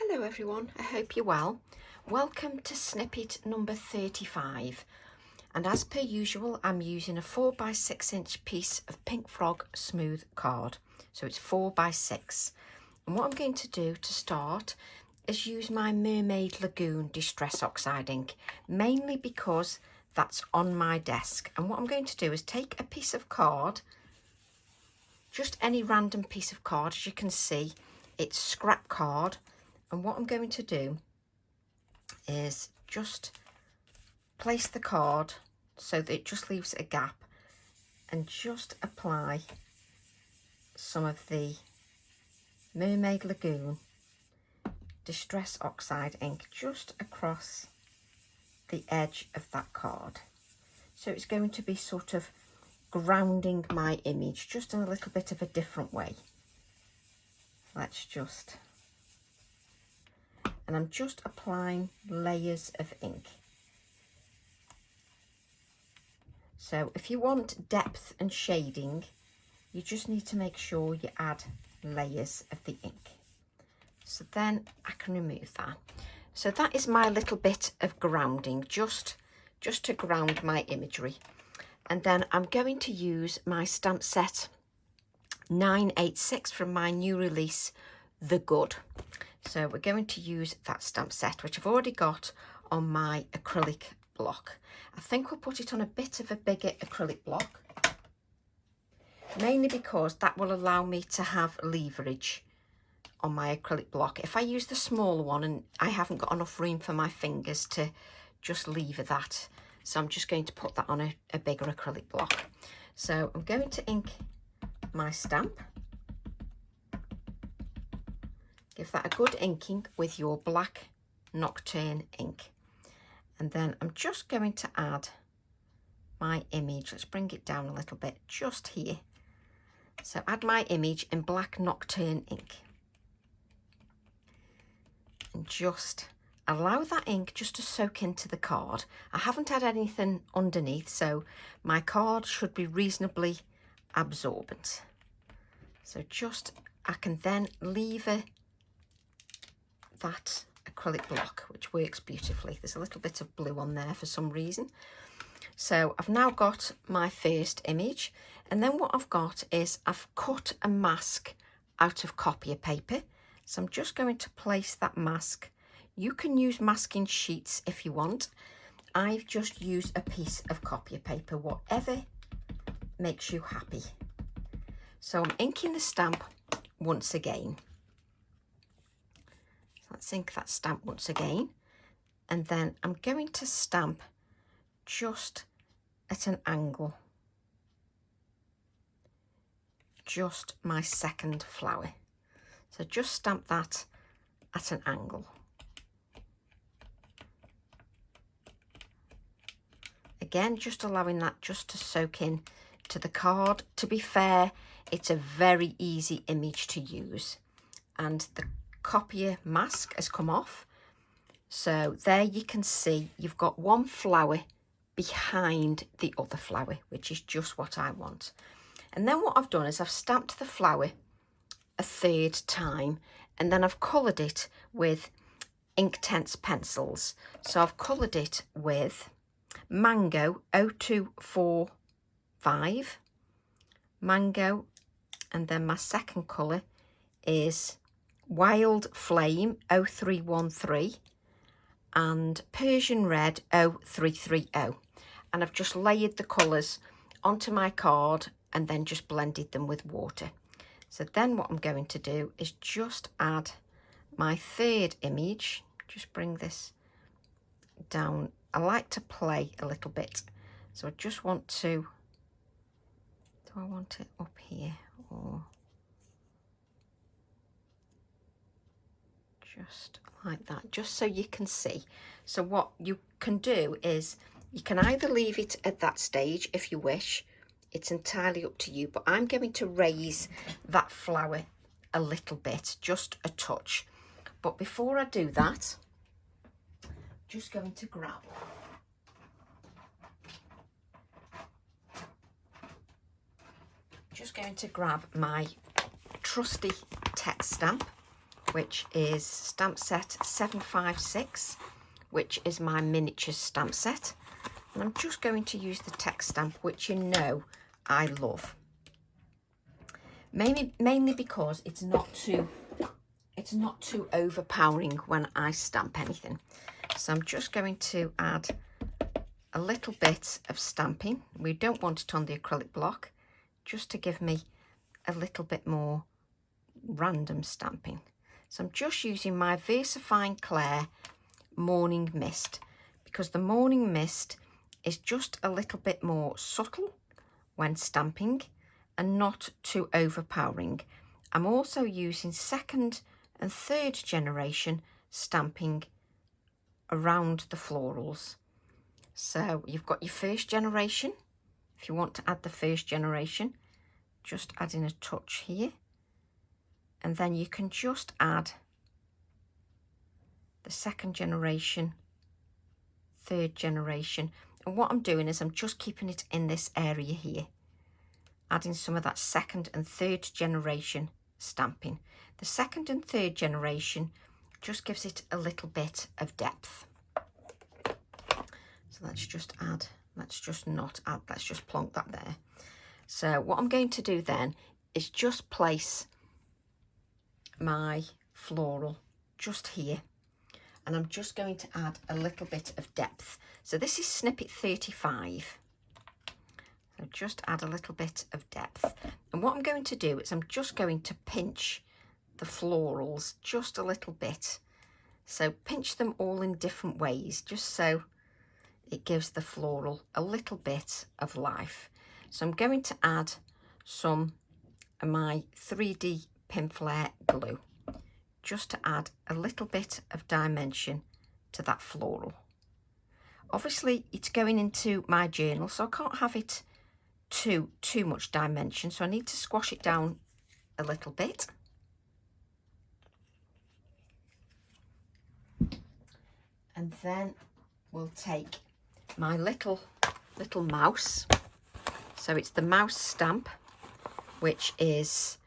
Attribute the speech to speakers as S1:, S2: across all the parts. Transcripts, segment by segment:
S1: Hello everyone, I hope you're well. Welcome to snippet number 35, and as per usual I'm using a 4x6 inch piece of Pink Frog smooth card, so it's 4x6, and what I'm going to do to start is use my Mermaid Lagoon Distress Oxide ink, mainly because that's on my desk. And what I'm going to do is take a piece of card, just any random piece of card. As you can see, it's scrap card. And what I'm going to do is just place the card so that it just leaves a gap and just apply some of the Mermaid Lagoon Distress Oxide ink just across the edge of that card. So it's going to be sort of grounding my image just in a little bit of a different way. Let's just... and I'm just applying layers of ink. So if you want depth and shading, you just need to make sure you add layers of the ink. So then I can remove that. So that is my little bit of grounding, just to ground my imagery. And then I'm going to use my stamp set 986 from my new release, The Good. So we're going to use that stamp set, which I've already got on my acrylic block. I think we'll put it on a bit of a bigger acrylic block, mainly because that will allow me to have leverage on my acrylic block. If I use the smaller one and I haven't got enough room for my fingers to just lever that, so I'm just going to put that on a bigger acrylic block. So I'm going to ink my stamp. Give that a good inking with your black Nocturne ink. And then I'm just going to add my image. Let's bring it down a little bit, just here. So add my image in black Nocturne ink. And just allow that ink just to soak into the card. I haven't had anything underneath, so my card should be reasonably absorbent. So just, I can then lever that acrylic block, which works beautifully. There's a little bit of blue on there for some reason. So I've now got my first image, and then what I've got is I've cut a mask out of copier paper. So I'm just going to place that mask. You can use masking sheets if you want. I've just used a piece of copier paper, whatever makes you happy. So I'm inking the stamp once again. Let's ink that stamp once again, and then I'm going to stamp just at an angle, just my second flower. So just stamp that at an angle. Again, just allowing that just to soak in to the card. To be fair, it's a very easy image to use, and the copier mask has come off. So there you can see you've got one flower behind the other flower, which is just what I want. And then what I've done is I've stamped the flower a third time, and then I've coloured it with Inktense pencils. So I've coloured it with Mango 0245, Mango, and then my second colour is Wild Flame 0313 and Persian Red 0330. And I've just layered the colours onto my card and then just blended them with water. So then what I'm going to do is just add my third image. Just bring this down. I like to play a little bit. So I just want to, do I want it up here or just like that, just so you can see. So what you can do is you can either leave it at that stage if you wish. It's entirely up to you, but I'm going to raise that flower a little bit, just a touch. But before I do that, I'm just going to grab my trusty text stamp which is stamp set 756, which is my miniature stamp set. And I'm just going to use the text stamp, which you know I love. Mainly because it's not too overpowering when I stamp anything. So I'm just going to add a little bit of stamping. We don't want it on the acrylic block, just to give me a little bit more random stamping. So I'm just using my VersaFine Clair Morning Mist, because the Morning Mist is just a little bit more subtle when stamping and not too overpowering. I'm also using second and third generation stamping around the florals. So you've got your first generation. If you want to add the first generation, just adding a touch here. And then you can just add the second generation, third generation. And what I'm doing is I'm just keeping it in this area here, adding some of that second and third generation stamping. The second and third generation just gives it a little bit of depth. So let's just plonk that there. So what I'm going to do then is just place my floral just here, and I'm just going to add a little bit of depth. So this is Snippet 35. So just add a little bit of depth. And what I'm going to do is I'm just going to pinch the florals just a little bit. So pinch them all in different ways, just so it gives the floral a little bit of life. So I'm going to add some of my 3D Pinflair glue, just to add a little bit of dimension to that floral. Obviously it's going into my journal, so I can't have it too much dimension, so I need to squash it down a little bit. And then we'll take my little mouse. So it's the mouse stamp, which is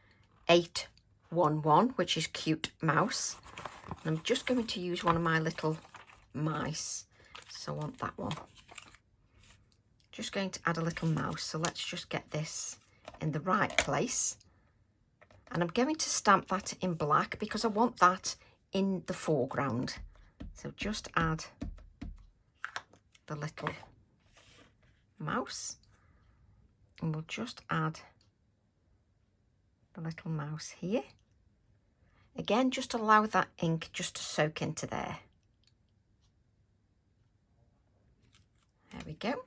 S1: 811, which is cute mouse. And I'm just going to use one of my little mice. So I want that one. Just going to add a little mouse. So let's just get this in the right place. And I'm going to stamp that in black because I want that in the foreground. So just add the little mouse, and we'll just add the little mouse here. Again, just allow that ink just to soak into there. There we go.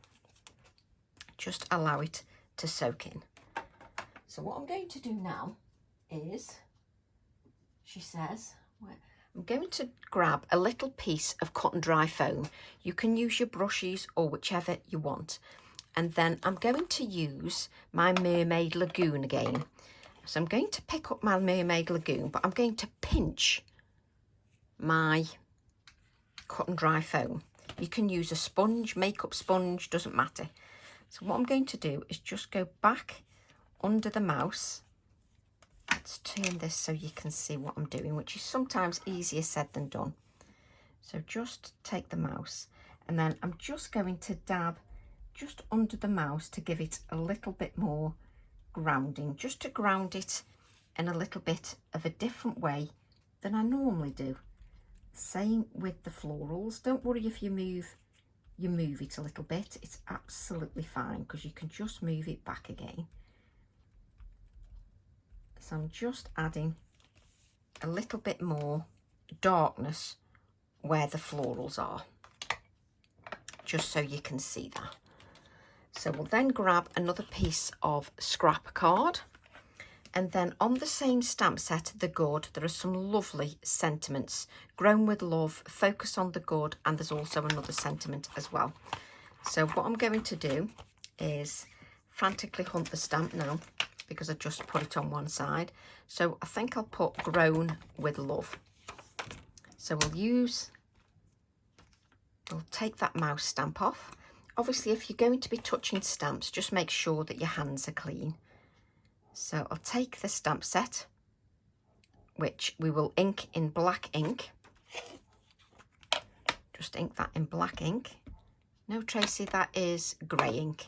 S1: Just allow it to soak in. So what I'm going to do now is, she says, I'm going to grab a little piece of cotton dry foam. You can use your brushes or whichever you want. And then I'm going to use my Mermaid Lagoon again. So I'm going to pick up my Mermaid Lagoon, but I'm going to pinch my cotton dry foam. You can use a sponge, makeup sponge, doesn't matter. So what I'm going to do is just go back under the mouse. Let's turn this so you can see what I'm doing, which is sometimes easier said than done. So just take the mouse, and then I'm just going to dab just under the mouse to give it a little bit more grounding, just to ground it in a little bit of a different way than I normally do. Same with the florals. Don't worry if you move it a little bit. It's absolutely fine because you can just move it back again. So I'm just adding a little bit more darkness where the florals are, just so you can see that. So we'll then grab another piece of scrap card, and then on the same stamp set, The Good, there are some lovely sentiments. Grown with love, focus on the good, and there's also another sentiment as well. So what I'm going to do is frantically hunt the stamp now, because I just put it on one side. So I think I'll put Grown with Love. So we'll take that mouse stamp off. Obviously, if you're going to be touching stamps, just make sure that your hands are clean. So I'll take the stamp set which we will ink in black ink. Just ink that in black ink. No, Tracy, that is grey ink.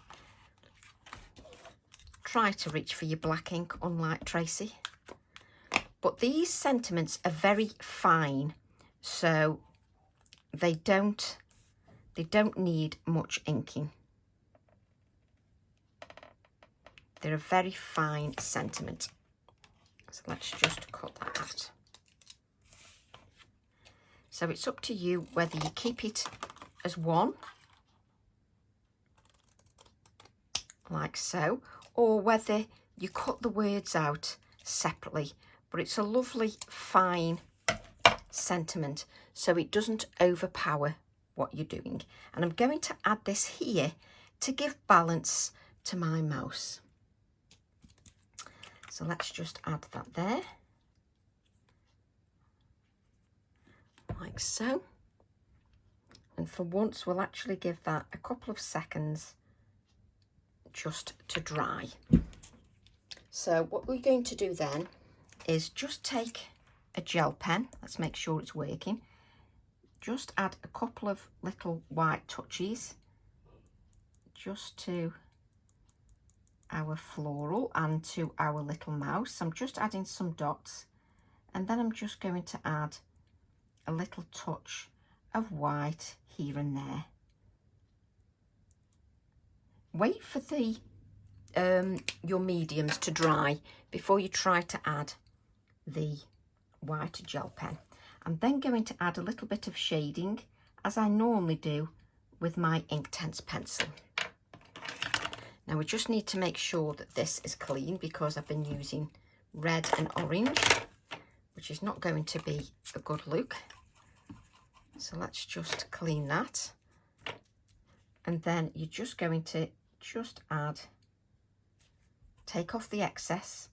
S1: Try to reach for your black ink, unlike Tracy. But these sentiments are very fine, so they don't need much inking. They're a very fine sentiment. So let's just cut that out. So it's up to you whether you keep it as one, like so, or whether you cut the words out separately. But it's a lovely, fine sentiment, so it doesn't overpower what you're doing. And I'm going to add this here to give balance to my mouse. So let's just add that there, like so. And for once, we'll actually give that a couple of seconds just to dry. So what we're going to do then is just take a gel pen. Let's make sure it's working. Just add a couple of little white touches just to our floral and to our little mouse. I'm just adding some dots, and then I'm just going to add a little touch of white here and there. Wait for the your mediums to dry before you try to add the white gel pen. I'm then going to add a little bit of shading, as I normally do with my Inktense pencil. Now we just need to make sure that this is clean, because I've been using red and orange, which is not going to be a good look. So let's just clean that. And then you're just going to just add, take off the excess,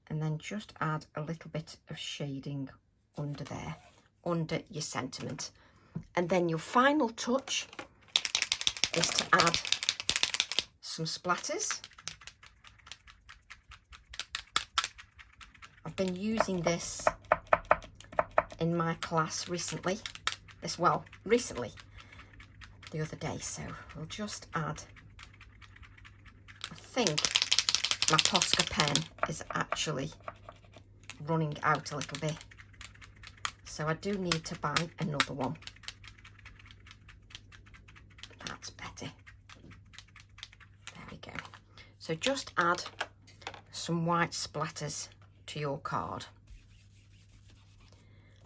S1: and then just add a little bit of shading under there, under your sentiment. And then your final touch is to add some splatters. I've been using this in my class recently. Recently, the other day. So we'll just add, I think my Posca pen is actually running out a little bit, so I do need to buy another one. That's better. There we go. So just add some white splatters to your card.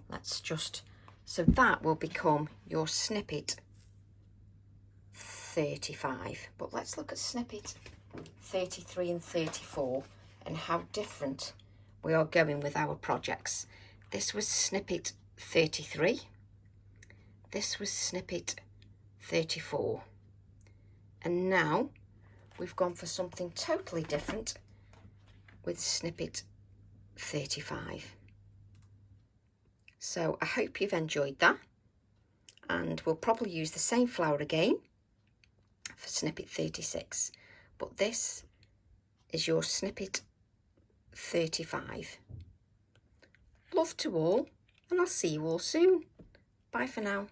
S1: Let's just, so that will become your snippet 35. But let's look at snippet 33 and 34 and how different we are going with our projects. This was snippet 33. This was snippet 34. And now we've gone for something totally different with snippet 35. So I hope you've enjoyed that, and we'll probably use the same flower again for snippet 36, but this is your snippet 35. Love to all, and I'll see you all soon. Bye for now.